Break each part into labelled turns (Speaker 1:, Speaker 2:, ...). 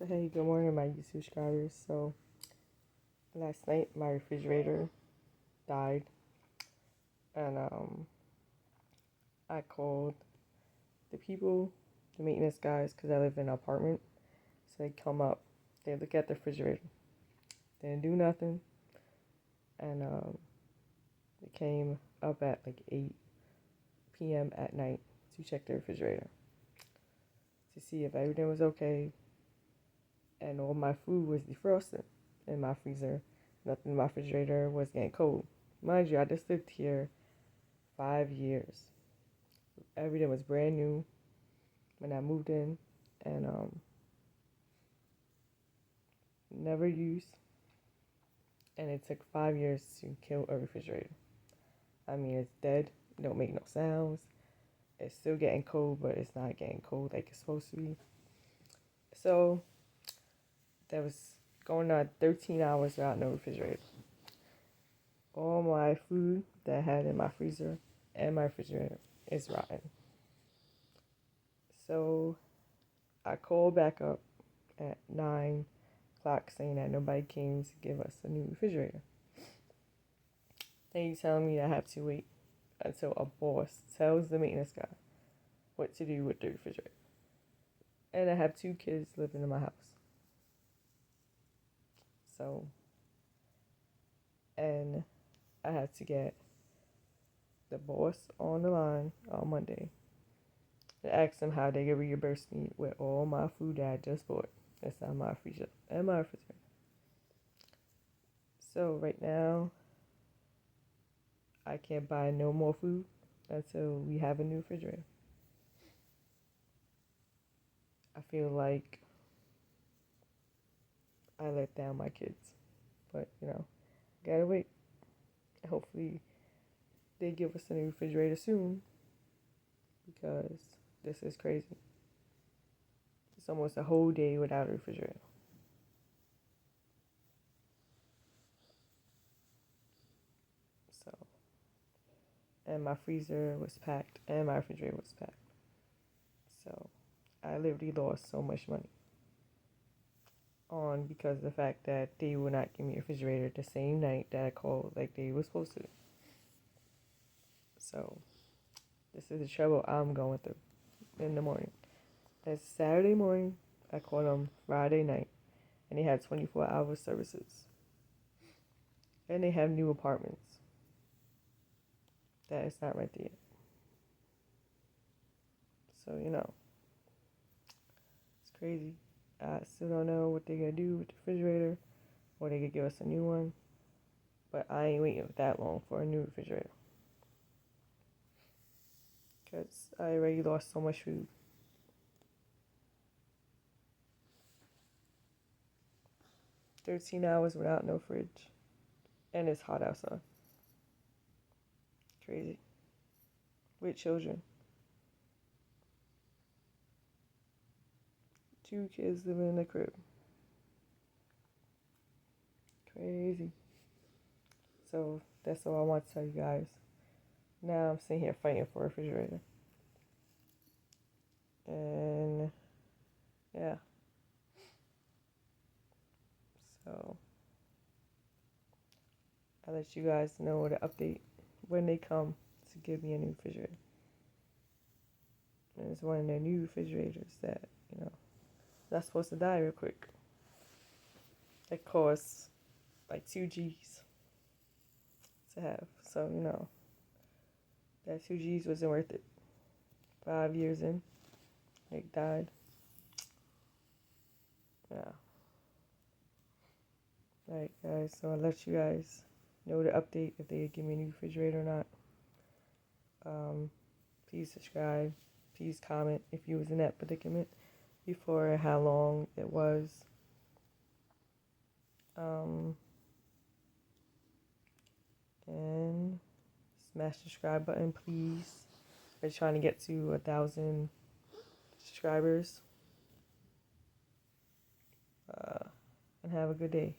Speaker 1: So hey, good morning, my YouTube subscribers. So last night my refrigerator died, and I called the people, the maintenance guys, because I live in an apartment. So they come up, they look at the refrigerator, they didn't do nothing, and they came up at like 8 p.m. at night to check the refrigerator to see if everything was okay, and all my food was defrosted in my freezer. Nothing in my refrigerator was getting cold. Mind you, I just lived here 5 years. Everything was brand new when I moved in, and never used. And it took 5 years to kill a refrigerator. I mean, it's dead. It don't make no sounds. It's still getting cold, but it's not getting cold like it's supposed to be. So that was going on 13 hours without no refrigerator. All my food that I had in my freezer and my refrigerator is rotten. So I called back up at 9 o'clock saying that nobody came to give us a new refrigerator. Then you telling me I have to wait until a boss tells the maintenance guy what to do with the refrigerator. And I have 2 kids living in my house. So, and I had to get the boss on the line on Monday to ask them how they could reimburse me with all my food that I just bought inside my freezer and my refrigerator. So right now, I can't buy no more food until we have a new refrigerator. I feel like I let down my kids, but gotta wait. Hopefully, they give us a new refrigerator soon because this is crazy. It's almost a whole day without a refrigerator. So, and my freezer was packed and my refrigerator was packed. So, I literally lost so much money on because of the fact that they would not give me a refrigerator the same night that I called like they were supposed to. So, this is the trouble I'm going through in the morning. It's Saturday morning. I called them Friday night, and they had 24-hour services. And they have new apartments that is not rented yet. So, it's crazy. I still don't know what they're going to do with the refrigerator, or they could give us a new one. But I ain't waiting that long for a new refrigerator. Because I already lost so much food. 13 hours without no fridge. And it's hot outside. Crazy. With children. 2 kids living in the crib. Crazy. So that's all I want to tell you guys. Now I'm sitting here fighting for a refrigerator. And yeah. So I'll let you guys know the update when they come to give me a new refrigerator. And it's one of their new refrigerators that, not supposed to die real quick. It costs like 2 G's to have. So, that 2 G's wasn't worth it. 5 years in, it died. Yeah. Alright, guys. So I'll let you guys know the update if they give me a new refrigerator or not. Please subscribe. Please comment if you was in that predicament before, how long it was. And smash the subscribe button, please. We're trying to get to 1,000 subscribers. And have a good day.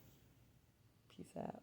Speaker 1: Peace out.